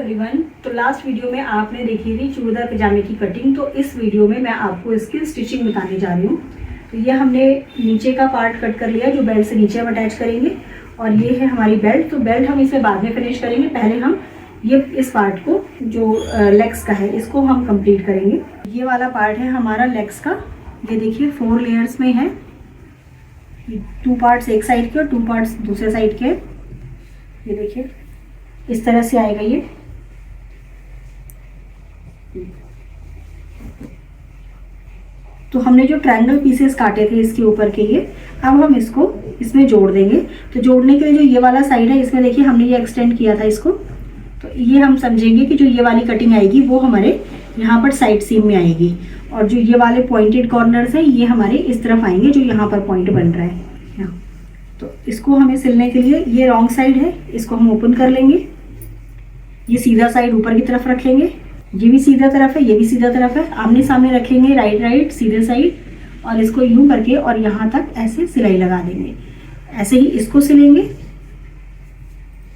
Everyone. तो last video में आपने देखी थी चूड़ीदार पजामे की कटिंग। तो इस वीडियो में मैं आपको इसकी स्टिचिंग बताने जा रही हूँ। तो ये हमने नीचे का पार्ट कट कर लिया जो बेल्ट से नीचे हम अटैच करेंगे, और ये है हमारी बेल्ट। तो बेल्ट हम इसमें बाद में फिनिश करेंगे, पहले हम ये इस पार्ट को जो लेग्स का है इसको हम कंप्लीट करेंगे। ये वाला पार्ट है हमारा लेग्स का। ये देखिए 4 लेयर्स में है, 2 पार्ट्स एक साइड के और 2 पार्ट्स दूसरे साइड के। ये देखिए इस तरह से आएगा ये। तो हमने जो ट्रायंगल पीसेस काटे थे इसके ऊपर के ये, अब हम इसको इसमें जोड़ देंगे। तो जोड़ने के लिए जो ये वाला साइड है इसमें देखिए हमने ये एक्सटेंड किया था इसको। तो ये हम समझेंगे कि जो ये वाली कटिंग आएगी वो हमारे यहाँ पर साइड सीम में आएगी, और जो ये वाले पॉइंटेड कॉर्नर्स हैं ये हमारे इस तरफ आएंगे जो यहाँ पर पॉइंट बन रहा है यहाँ। तो इसको हमें सिलने के लिए, ये रॉन्ग साइड है, इसको हम ओपन कर लेंगे। ये सीधा साइड ऊपर की तरफ रखेंगे, ये भी सीधा तरफ है, ये भी सीधा तरफ है, आमने सामने रखेंगे, राइट सीधे साइड, और इसको यूं करके और यहाँ तक ऐसे सिलाई लगा देंगे। ऐसे ही इसको सिलेंगे।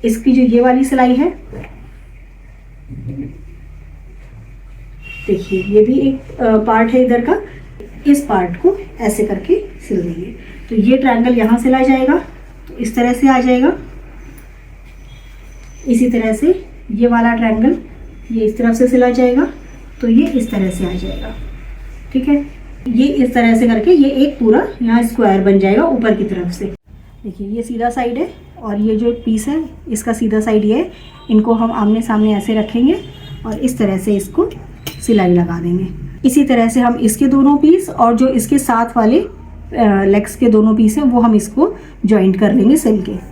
इसकी जो ये वाली सिलाई है देखिए, ये भी एक पार्ट है इधर का, इस पार्ट को ऐसे करके सिल देंगे। तो ये ट्रायंगल यहाँ सिला जाएगा, तो इस तरह से आ जाएगा। इसी तरह से ये वाला ट्रायंगल ये इस तरफ से सिला जाएगा, तो ये इस तरह से आ जाएगा। ठीक है, ये इस तरह से करके ये एक पूरा यहाँ स्क्वायर बन जाएगा ऊपर की तरफ से। देखिए ये सीधा साइड है और ये जो पीस है इसका सीधा साइड ये है। इनको हम आमने सामने ऐसे रखेंगे और इस तरह से इसको सिलाई लगा देंगे। इसी तरह से हम इसके दोनों पीस और जो इसके साथ वाले लेग्स के दोनों पीस हैं वो हम इसको जॉइंट कर लेंगे सिल के।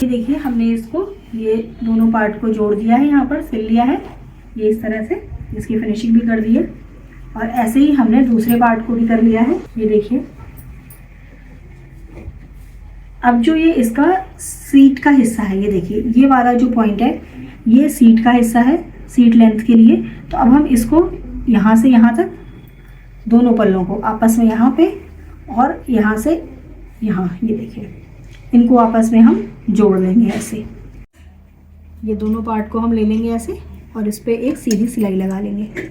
देखिए हमने इसको ये दोनों पार्ट को जोड़ दिया है, यहाँ पर सिल लिया है ये इस तरह से, इसकी फिनिशिंग भी कर दी है। और ऐसे ही हमने दूसरे पार्ट को भी कर लिया है। ये देखिए अब जो ये इसका सीट का हिस्सा है, ये देखिए ये वाला जो पॉइंट है ये सीट का हिस्सा है, सीट लेंथ के लिए। तो अब हम इसको यहाँ से यहाँ तक दोनों पल्लों को आपस में यहाँ पे और यहाँ से यहाँ, ये देखिए इनको आपस में हम जोड़ लेंगे ऐसे। ये दोनों पार्ट को हम ले लेंगे ऐसे और इस पे एक सीधी सिलाई लगा लेंगे।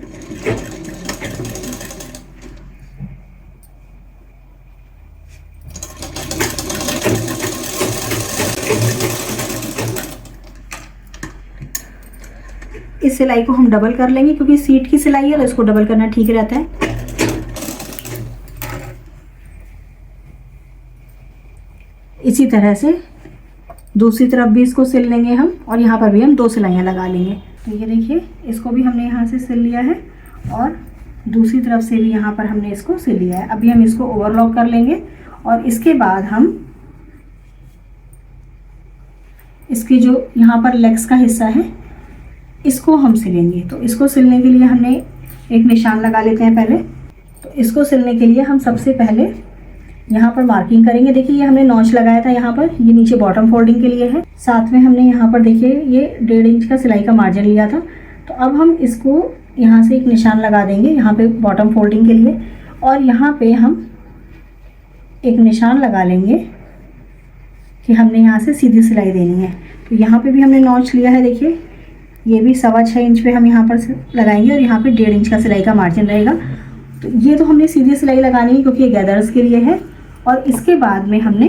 इस सिलाई को हम डबल कर लेंगे क्योंकि सीट की सिलाई है तो इसको डबल करना ठीक रहता है। इसी तरह से दूसरी तरफ भी इसको सिल लेंगे हम, और यहाँ पर भी हम 2 सिलाइयाँ लगा लेंगे। तो ये देखिए इसको भी हमने यहाँ से सिल लिया है और दूसरी तरफ से भी यहाँ पर हमने इसको सिल लिया है। अभी हम इसको ओवरलॉक कर लेंगे और इसके बाद हम इसके जो यहाँ पर लेग्स का हिस्सा है इसको हम सिलेंगे। तो इसको सिलने के लिए हमने एक निशान लगा लेते हैं पहले। तो इसको सिलने के लिए हम सबसे पहले यहाँ पर मार्किंग करेंगे। देखिए ये हमने नॉच लगाया था यहाँ पर, ये नीचे बॉटम फोल्डिंग के लिए है। साथ में हमने यहाँ पर देखिए ये 1.5 इंच का सिलाई का मार्जिन लिया था। तो अब हम इसको यहाँ से एक निशान लगा देंगे यहाँ पे बॉटम फोल्डिंग के लिए, और यहाँ पे हम एक निशान लगा लेंगे कि हमने यहाँ से सीधी सिलाई देनी है। तो यहाँ पे भी हमने नॉच लिया है, देखिए ये भी 6.25 इंच पे हम यहाँ पर लगाएंगे और यहाँ पे 1.5 इंच का सिलाई का मार्जिन रहेगा। तो ये तो हमने सीधी सिलाई लगानी है क्योंकि ये गैदर्स के लिए है। और इसके बाद में हमने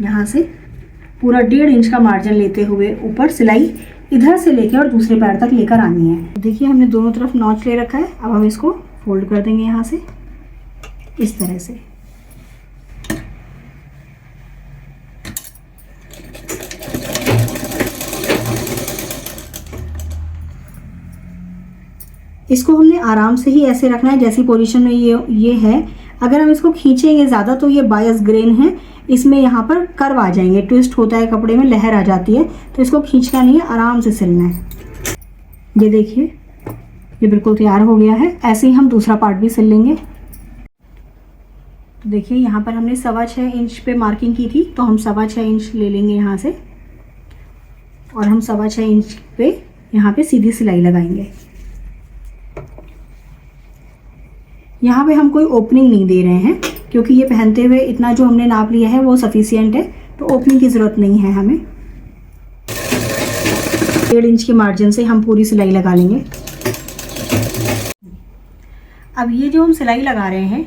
यहाँ से पूरा 1.5 इंच का मार्जिन लेते हुए ऊपर सिलाई इधर से लेकर और दूसरे पैर तक लेकर आनी है। देखिए हमने दोनों तरफ नॉच ले रखा है। अब हम इसको फोल्ड कर देंगे यहाँ से इस तरह से। इसको हमने आराम से ही ऐसे रखना है जैसी पोजीशन में ये है। अगर हम इसको खींचेंगे ज़्यादा तो ये बायस ग्रेन है, इसमें यहाँ पर कर्व आ जाएंगे, ट्विस्ट होता है कपड़े में, लहर आ जाती है। तो इसको खींचना नहीं है, आराम से सिलना है। ये देखिए ये बिल्कुल तैयार हो गया है। ऐसे ही हम दूसरा पार्ट भी सिल लेंगे। तो देखिए यहाँ पर हमने 6.25 इंच पे मार्किंग की थी, तो हम 6.25 इंच ले लेंगे यहाँ से और हम 6.25 इंच पे यहाँ पे सीधी सिलाई लगाएंगे। यहाँ पे हम कोई ओपनिंग नहीं दे रहे हैं, क्योंकि ये पहनते हुए इतना जो हमने नाप लिया है वो सफिशिएंट है, तो ओपनिंग की ज़रूरत नहीं है हमें। 1.5 इंच के मार्जिन से हम पूरी सिलाई लगा लेंगे। अब ये जो हम सिलाई लगा रहे हैं,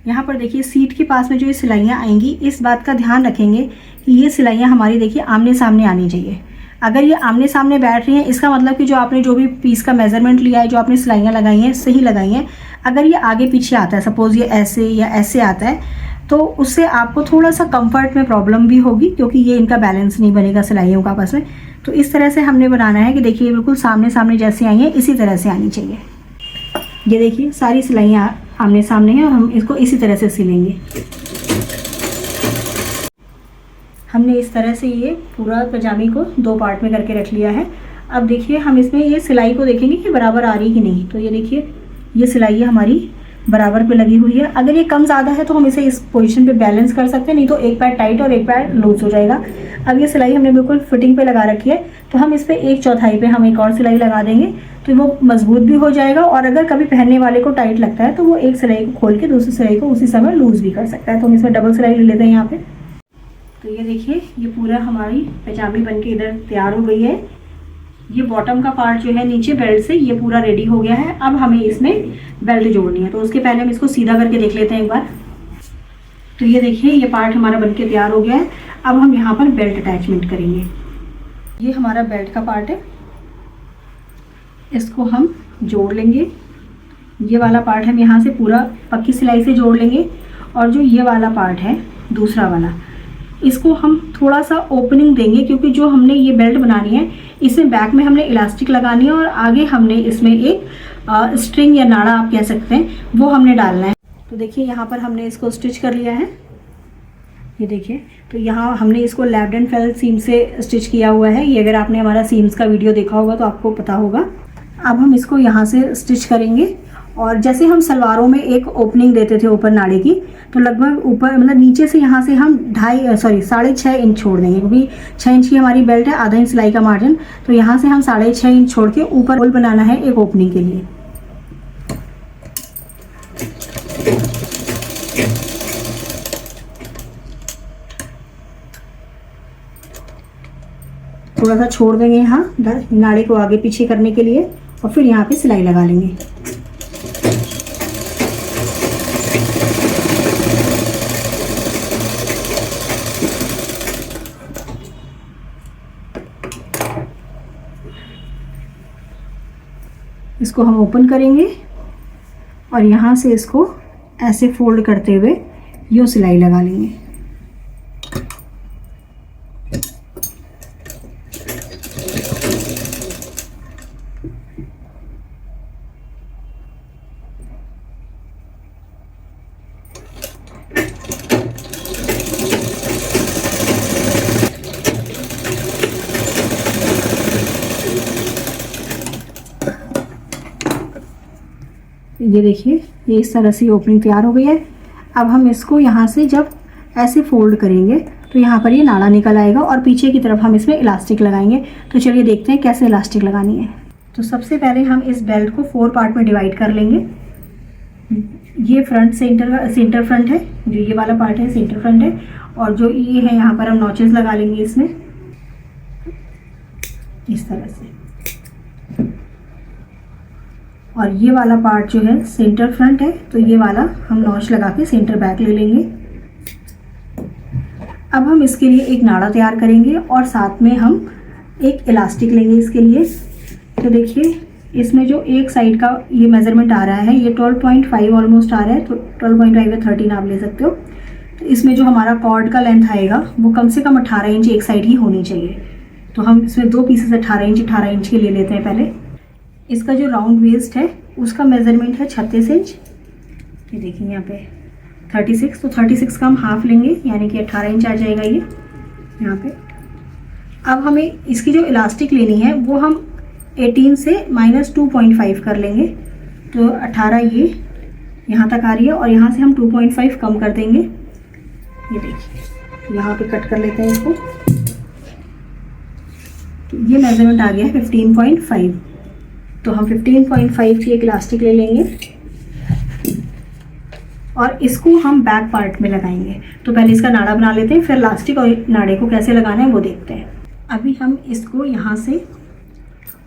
यहाँ पर देखिए सीट के पास में जो ये सिलाइयाँ आएंगी, इस बात का ध्यान रखेंगे कि ये सिलाइयाँ हमारी देखिए आमने सामने आनी चाहिए। अगर ये आमने सामने बैठ रही हैं, इसका मतलब कि जो आपने जो भी पीस का मेज़रमेंट लिया है, जो आपने सिलाइयाँ लगाई हैं सही लगाई हैं। अगर ये आगे पीछे आता है, सपोज़ ये ऐसे या ऐसे आता है, तो उससे आपको थोड़ा सा कंफर्ट में प्रॉब्लम भी होगी, क्योंकि ये इनका बैलेंस नहीं बनेगा सिलाइयों का आपस में। तो इस तरह से हमने बनाना है कि देखिए बिल्कुल सामने सामने जैसे आई हैं इसी तरह से आनी चाहिए। ये देखिए सारी सिलाइयाँ आमने सामने हैं और हम इसको इसी तरह से सिलेंगे। हमने इस तरह से ये पूरा पजामी को 2 पार्ट में करके रख लिया है। अब देखिए हम इसमें ये सिलाई को देखेंगे कि बराबर आ रही कि नहीं। तो ये देखिए ये सिलाई हमारी बराबर पे लगी हुई है। अगर ये कम ज़्यादा है तो हम इसे इस पोजीशन पे बैलेंस कर सकते हैं, नहीं तो एक पैर टाइट और एक पैर लूज हो जाएगा। अब ये सिलाई हमने बिल्कुल फिटिंग पे लगा रखी है, तो हम इस पर 1/4 पे हम एक और सिलाई लगा देंगे, तो वो मजबूत भी हो जाएगा। और अगर कभी पहनने वाले को टाइट लगता है तो वो एक सिलाई को खोल के दूसरी सिलाई को उसी समय लूज भी कर सकता है। तो हम इसमें डबल सिलाई ले लेते हैं यहाँ पे। तो ये देखिए ये पूरा हमारी पजामी बनके इधर तैयार हो गई है। ये बॉटम का पार्ट जो है नीचे बेल्ट से ये पूरा रेडी हो गया है। अब हमें इसमें बेल्ट जोड़नी है, तो उसके पहले हम इसको सीधा करके देख लेते हैं एक बार। तो ये देखिए ये पार्ट हमारा बनके तैयार हो गया है। अब हम यहाँ पर बेल्ट अटैचमेंट करेंगे। ये हमारा बेल्ट का पार्ट है, इसको हम जोड़ लेंगे। ये वाला पार्ट हम यहाँ से पूरा पक्की सिलाई से जोड़ लेंगे, और जो ये वाला पार्ट है दूसरा वाला, इसको हम थोड़ा सा ओपनिंग देंगे, क्योंकि जो हमने ये बेल्ट बनानी है इसमें बैक में हमने इलास्टिक लगानी है और आगे हमने इसमें एक स्ट्रिंग या नाड़ा आप कह सकते हैं वो हमने डालना है। तो देखिए यहाँ पर हमने इसको स्टिच कर लिया है। ये देखिए तो यहाँ हमने इसको लैप्ड एंड फेल सीम से स्टिच किया हुआ है। ये अगर आपने हमारा सीम्स का वीडियो देखा होगा तो आपको पता होगा। अब हम इसको यहाँ से स्टिच करेंगे, और जैसे हम सलवारों में एक ओपनिंग देते थे ऊपर नाड़े की, तो लगभग ऊपर मतलब नीचे से यहाँ से हम 6.5 इंच छोड़ देंगे, क्योंकि 6 इंच की हमारी बेल्ट है, आधा इंच सिलाई का मार्जिन। तो यहाँ से हम 6.5 इंच छोड़ के ऊपर होल बनाना है एक ओपनिंग के लिए। थोड़ा सा छोड़ देंगे यहाँ नाड़े को आगे पीछे करने के लिए, और फिर यहाँ पे सिलाई लगा लेंगे। इसको हम ओपन करेंगे और यहाँ से इसको ऐसे फोल्ड करते हुए यूँ सिलाई लगा लेंगे। ये देखिए ये इस तरह से ओपनिंग तैयार हो गई है। अब हम इसको यहाँ से जब ऐसे फोल्ड करेंगे तो यहाँ पर ये नाड़ा निकल आएगा, और पीछे की तरफ हम इसमें इलास्टिक लगाएंगे। तो चलिए देखते हैं कैसे इलास्टिक लगानी है। तो सबसे पहले हम इस बेल्ट को 4 पार्ट में डिवाइड कर लेंगे। ये फ्रंट सेंटर फ्रंट है, जो ये वाला पार्ट है सेंटर फ्रंट है, और जो ये है यहाँ पर हम नॉचेस लगा लेंगे इसमें इस तरह से। और ये वाला पार्ट जो है सेंटर फ्रंट है, तो ये वाला हम नॉच लगा के सेंटर बैक ले लेंगे। अब हम इसके लिए एक नाड़ा तैयार करेंगे और साथ में हम एक इलास्टिक लेंगे इसके लिए। तो देखिए इसमें जो एक साइड का ये मेज़रमेंट आ रहा है, ये 12.5 ऑलमोस्ट आ रहा है, तो 12.5 या 13 आप ले सकते हो। तो इसमें जो हमारा कॉर्ड का लेंथ आएगा वो कम से कम 18 इंच एक साइड ही होनी चाहिए। तो हम इसमें 2 पीसेस 18 इंच के ले लेते हैं पहले। इसका जो राउंड वेस्ट है उसका मेज़रमेंट है 36 इंच। ये देखिए यहाँ पे 36, तो 36 का हम हाफ लेंगे, यानी कि 18 इंच आ जाएगा ये यहाँ पे। अब हमें इसकी जो इलास्टिक लेनी है वो हम 18 से -2.5 कर लेंगे। तो 18 ये यहाँ तक आ रही है, और यहाँ से हम 2.5 कम कर देंगे। ये देखिए यहाँ पे कट कर लेते हैं इसको। तो ये मेज़रमेंट आ गया है 15.5। तो हम 15.5 की एक इलास्टिक ले लेंगे। और इसको हम बैक पार्ट में लगाएंगे। तो पहले इसका नाड़ा बना लेते हैं, फिर इलास्टिक और नाड़े को कैसे लगाना है वो देखते हैं। अभी हम इसको यहाँ से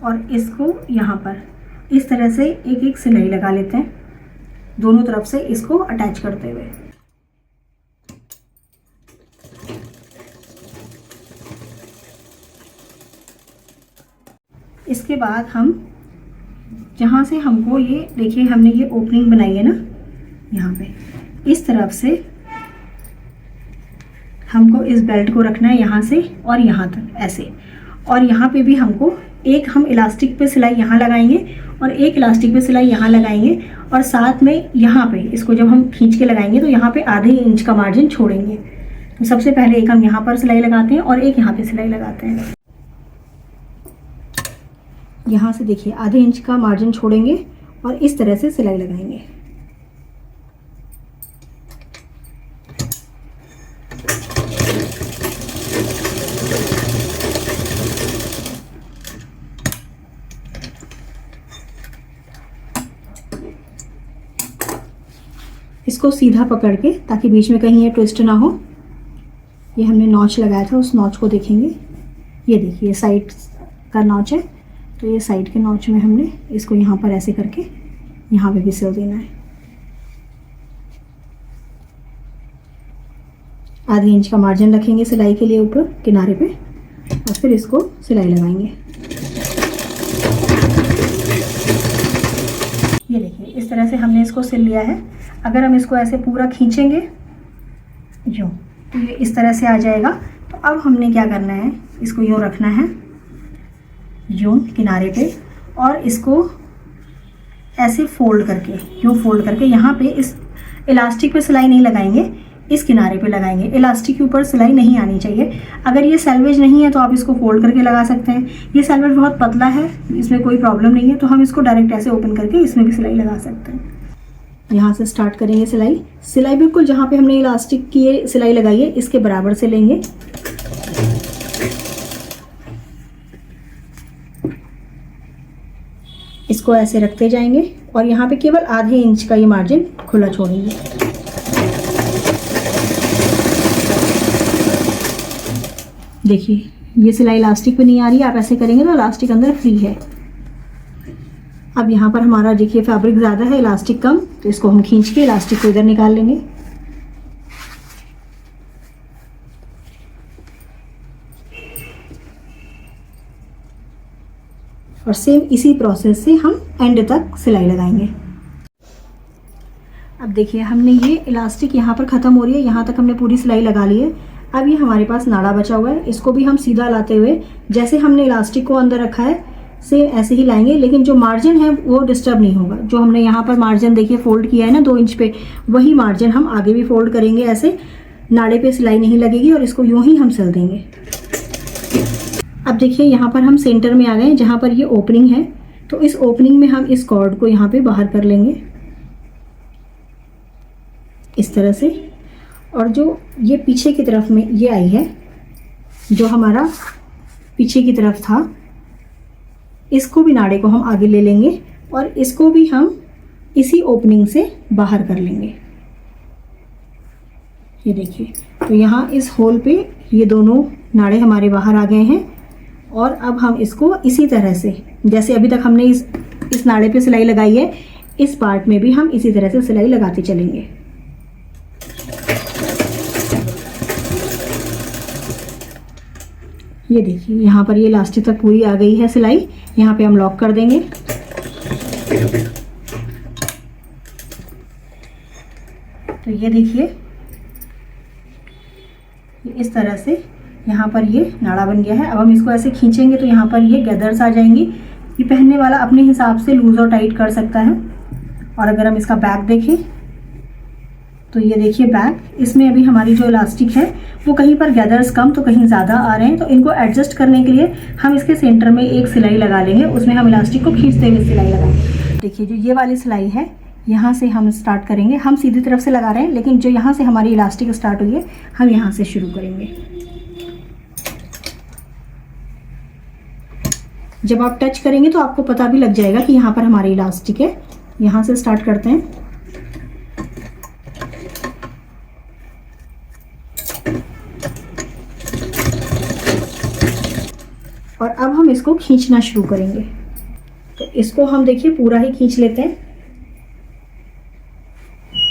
और इसको यहाँ पर इस तरह से एक एक सिलाई लगा लेते हैं, दोनों तरफ से इसको अटैच करते हुए। इसके बाद हम जहाँ से हमको ये देखिए हमने ये ओपनिंग बनाई है ना, यहाँ पे इस तरफ से हमको इस बेल्ट को रखना है यहाँ से और यहाँ तक ऐसे। और यहाँ पे भी हमको एक हम इलास्टिक पे सिलाई यहाँ लगाएंगे और एक इलास्टिक पे सिलाई यहाँ लगाएंगे, और साथ में यहाँ पे इसको जब हम खींच के लगाएंगे तो यहाँ पे आधे इंच का मार्जिन छोड़ेंगे। तो सबसे पहले एक हम यहाँ पर सिलाई लगाते हैं और एक यहाँ पे सिलाई लगाते हैं। यहाँ से देखिए आधे इंच का मार्जिन छोड़ेंगे और इस तरह से सिलाई लगाएंगे। इसको सीधा पकड़ के ताकि बीच में कहीं ये ट्विस्ट ना हो। ये हमने नॉच लगाया था, उस नॉच को देखेंगे। ये देखिए साइड का नॉच है, तो ये साइड के नॉच में हमने इसको यहाँ पर ऐसे करके यहाँ पे भी सिल देना है। आधे इंच का मार्जिन रखेंगे सिलाई के लिए ऊपर किनारे पे, और फिर इसको सिलाई लगाएंगे। ये देखिए इस तरह से हमने इसको सिल लिया है। अगर हम इसको ऐसे पूरा खींचेंगे यूँ, तो ये इस तरह से आ जाएगा। तो अब हमने क्या करना है, इसको यूँ रखना है यूँ किनारे पे, और इसको ऐसे फोल्ड करके यूँ फोल्ड करके यहाँ पे इस इलास्टिक पे सिलाई नहीं लगाएंगे, इस किनारे पे लगाएंगे। इलास्टिक के ऊपर सिलाई नहीं आनी चाहिए। अगर ये सैल्वेज नहीं है तो आप इसको फोल्ड करके लगा सकते हैं। ये सैल्वेज बहुत पतला है, इसमें कोई प्रॉब्लम नहीं है, तो हम इसको डायरेक्ट ऐसे ओपन करके इसमें भी सिलाई लगा सकते हैं। यहाँ से स्टार्ट करेंगे सिलाई। सिलाई बिल्कुल जहाँ पे हमने इलास्टिक की ये सिलाई लगाई है इसके बराबर से लेंगे। इसको ऐसे रखते जाएंगे और यहाँ पे केवल आधे इंच का ये मार्जिन खुला छोड़ेंगे। देखिए ये सिलाई इलास्टिक पे नहीं आ रही है, आप ऐसे करेंगे तो इलास्टिक अंदर फ्री है। अब यहाँ पर हमारा देखिए फैब्रिक ज़्यादा है, इलास्टिक कम, तो इसको हम खींच के इलास्टिक को इधर निकाल लेंगे। और सेम इसी प्रोसेस से हम एंड तक सिलाई लगाएंगे। अब देखिए हमने ये इलास्टिक यहाँ पर ख़त्म हो रही है, यहाँ तक हमने पूरी सिलाई लगा ली है। अब ये हमारे पास नाड़ा बचा हुआ है, इसको भी हम सीधा लाते हुए जैसे हमने इलास्टिक को अंदर रखा है सेम ऐसे ही लाएंगे, लेकिन जो मार्जिन है वो डिस्टर्ब नहीं होगा। जो हमने यहाँ पर मार्जिन देखिए फोल्ड किया है ना 2 इंच पे, वही मार्जिन हम आगे भी फोल्ड करेंगे ऐसे। नाड़े पे सिलाई नहीं लगेगी और इसको यूँ ही हम सिल देंगे। अब देखिए यहाँ पर हम सेंटर में आ गए जहाँ पर ये ओपनिंग है, तो इस ओपनिंग में हम इस कॉर्ड को यहाँ पे बाहर कर लेंगे इस तरह से। और जो ये पीछे की तरफ में ये आई है, जो हमारा पीछे की तरफ था, इसको भी नाड़े को हम आगे ले लेंगे और इसको भी हम इसी ओपनिंग से बाहर कर लेंगे। ये देखिए, तो यहाँ इस होल पे ये दोनों नाड़े हमारे बाहर आ गए हैं। और अब हम इसको इसी तरह से, जैसे अभी तक हमने इस नाड़े पे सिलाई लगाई है, इस पार्ट में भी हम इसी तरह से सिलाई लगाते चलेंगे। ये देखिए यहाँ पर ये इलास्टिक तक पूरी आ गई है सिलाई। यहाँ पे हम लॉक कर देंगे। तो ये देखिए इस तरह से यहाँ पर ये नाड़ा बन गया है। अब हम इसको ऐसे खींचेंगे तो यहाँ पर ये गैदर्स आ जाएंगी। ये पहनने वाला अपने हिसाब से लूज और टाइट कर सकता है। और अगर हम इसका बैक देखें तो ये देखिए बैक, इसमें अभी हमारी जो इलास्टिक है वो कहीं पर गैदर्स कम तो कहीं ज़्यादा आ रहे हैं। तो इनको एडजस्ट करने के लिए हम इसके सेंटर में एक सिलाई लगा लेंगे, उसमें हम इलास्टिक को खींचते हुए सिलाई लगाएंगे। देखिए जो ये वाली सिलाई है यहाँ से हम स्टार्ट करेंगे। हम सीधी तरफ से लगा रहे हैं, लेकिन जो यहाँ से हमारी इलास्टिक स्टार्ट हुई है हम यहाँ से शुरू करेंगे। जब आप टच करेंगे तो आपको पता भी लग जाएगा कि यहाँ पर हमारी इलास्टिक है। यहाँ से स्टार्ट करते हैं। हम इसको खींचना शुरू करेंगे। तो इसको हम देखिए पूरा ही खींच लेते हैं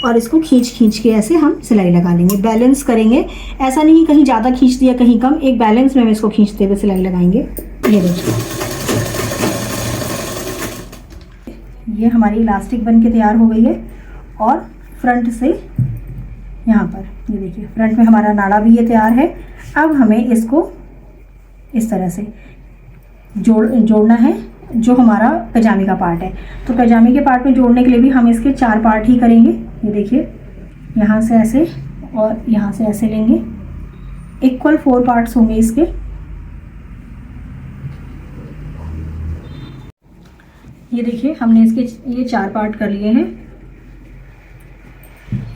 और इसको खींच खींच के ऐसे हम सिलाई लगा लेंगे, बैलेंस करेंगे। ऐसा नहीं कहीं ज़्यादा खींच दिया कहीं कम, एक बैलेंस में हम इसको खींचते हुए सिलाई लगाएंगे। ये देखिए, ये हमारी इलास्टिक बन के तैयार हो गई है। और फ्रंट से यहाँ पर ये देखिए, फ्रंट में हमारा नाड़ा भी ये तैयार है। अब हमें इसको इस तरह से जोड़ना है, जो हमारा पैजामे का पार्ट है। तो पैजामे के पार्ट में जोड़ने के लिए भी हम इसके 4 पार्ट ही करेंगे। ये देखिए, यहाँ से ऐसे और यहाँ से ऐसे लेंगे, इक्वल 4 पार्ट्स होंगे इसके। ये देखिए, हमने इसके ये 4 पार्ट कर लिए हैं।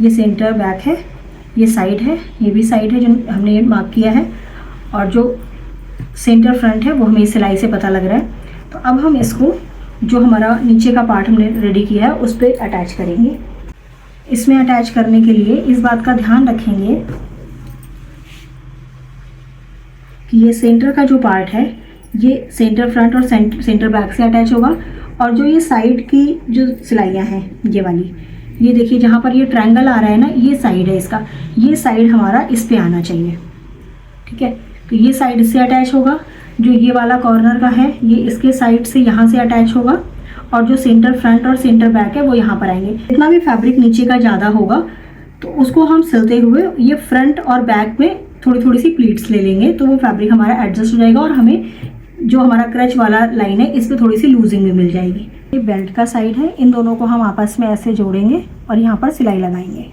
ये सेंटर बैक है, ये साइड है, ये भी साइड है जो हमने मार्क किया है, और जो सेंटर फ्रंट है वो हमें सिलाई से पता लग रहा है। तो अब हम इसको जो हमारा नीचे का पार्ट हमने रेडी किया है उस पर अटैच करेंगे। इसमें अटैच करने के लिए इस बात का ध्यान रखेंगे कि ये सेंटर का जो पार्ट है ये सेंटर फ्रंट और सेंटर बैक से अटैच होगा, और जो ये साइड की जो सिलाइयाँ हैं ये वाली, ये देखिए जहाँ पर ये ट्रायंगल आ रहा है ना, ये साइड है इसका, ये साइड हमारा इस पे आना चाहिए। ठीक है, तो ये साइड इससे अटैच होगा, जो ये वाला कॉर्नर का है ये इसके साइड से यहाँ से अटैच होगा, और जो सेंटर फ्रंट और सेंटर बैक है वो यहाँ पर आएंगे। जितना भी फैब्रिक नीचे का ज़्यादा होगा तो उसको हम सिलते हुए ये फ्रंट और बैक में थोड़ी थोड़ी सी प्लीट्स ले लेंगे, तो वो फैब्रिक हमारा एडजस्ट हो जाएगा और हमें जो हमारा क्रच वाला लाइन है इस पर थोड़ी सी लूजिंग भी मिल जाएगी। ये बेल्ट का साइड है, इन दोनों को हम आपस में ऐसे जोड़ेंगे और यहाँ पर सिलाई लगाएंगे।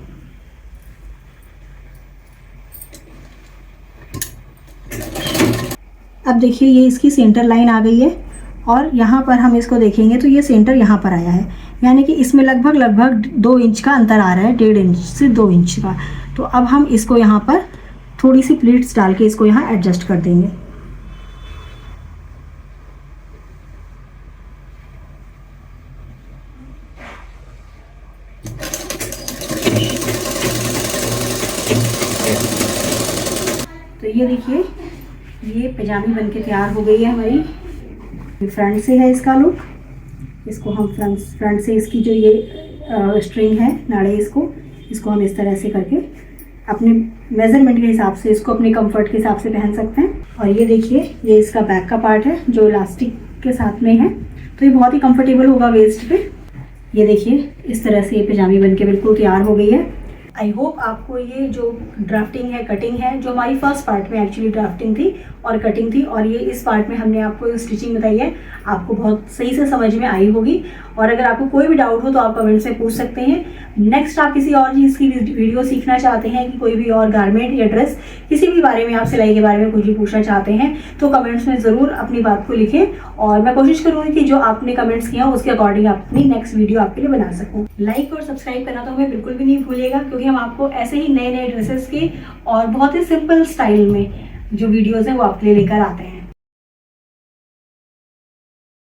अब देखिए, ये इसकी सेंटर लाइन आ गई है, और यहाँ पर हम इसको देखेंगे तो ये सेंटर यहाँ पर आया है, यानी कि इसमें लगभग 2 इंच का अंतर आ रहा है, 1.5 इंच से 2 इंच का। तो अब हम इसको यहाँ पर थोड़ी सी प्लीट्स डाल के इसको यहाँ एडजस्ट कर देंगे। तो ये देखिए, ये पैजामी बनके तैयार हो गई है हमारी। फ्रंट से है इसका लुक, इसको हम फ्रंट से इसकी जो ये स्ट्रिंग है नाड़े, इसको हम इस तरह से करके अपने मेज़रमेंट के हिसाब से, इसको अपने कंफर्ट के हिसाब से पहन सकते हैं। और ये देखिए, ये इसका बैक का पार्ट है जो इलास्टिक के साथ में है, तो ये बहुत ही कंफर्टेबल होगा वेस्ट पे। ये देखिए, इस तरह से ये पैजामी बनके बिल्कुल तैयार हो गई है। आई होप आपको ये जो ड्राफ्टिंग है, कटिंग है, जो हमारी फर्स्ट पार्ट में एक्चुअली ड्राफ्टिंग थी और कटिंग थी, और ये इस पार्ट में हमने आपको स्टिचिंग बताई है, आपको बहुत सही से समझ में आई होगी। और अगर आपको कोई भी डाउट हो तो आप कमेंट से पूछ सकते हैं। नेक्स्ट आप किसी और चीज़ की वीडियो सीखना चाहते हैं, कि कोई भी और गारमेंट या ड्रेस, किसी भी बारे में आप सिलाई के बारे में कुछ भी पूछना चाहते हैं, तो कमेंट्स में ज़रूर अपनी बात को लिखें, और मैं कोशिश करूँगी कि जो आपने कमेंट्स किया उसके अकॉर्डिंग अपनी नेक्स्ट वीडियो आपके लिए बना सकूँ। लाइक और सब्सक्राइब करना तो हमें बिल्कुल भी नहीं भूलिएगा, क्योंकि हम आपको ऐसे ही नए नए ड्रेसेस के और बहुत ही सिंपल स्टाइल में जो वीडियोज़ हैं वो आपके लिए लेकर आते हैं।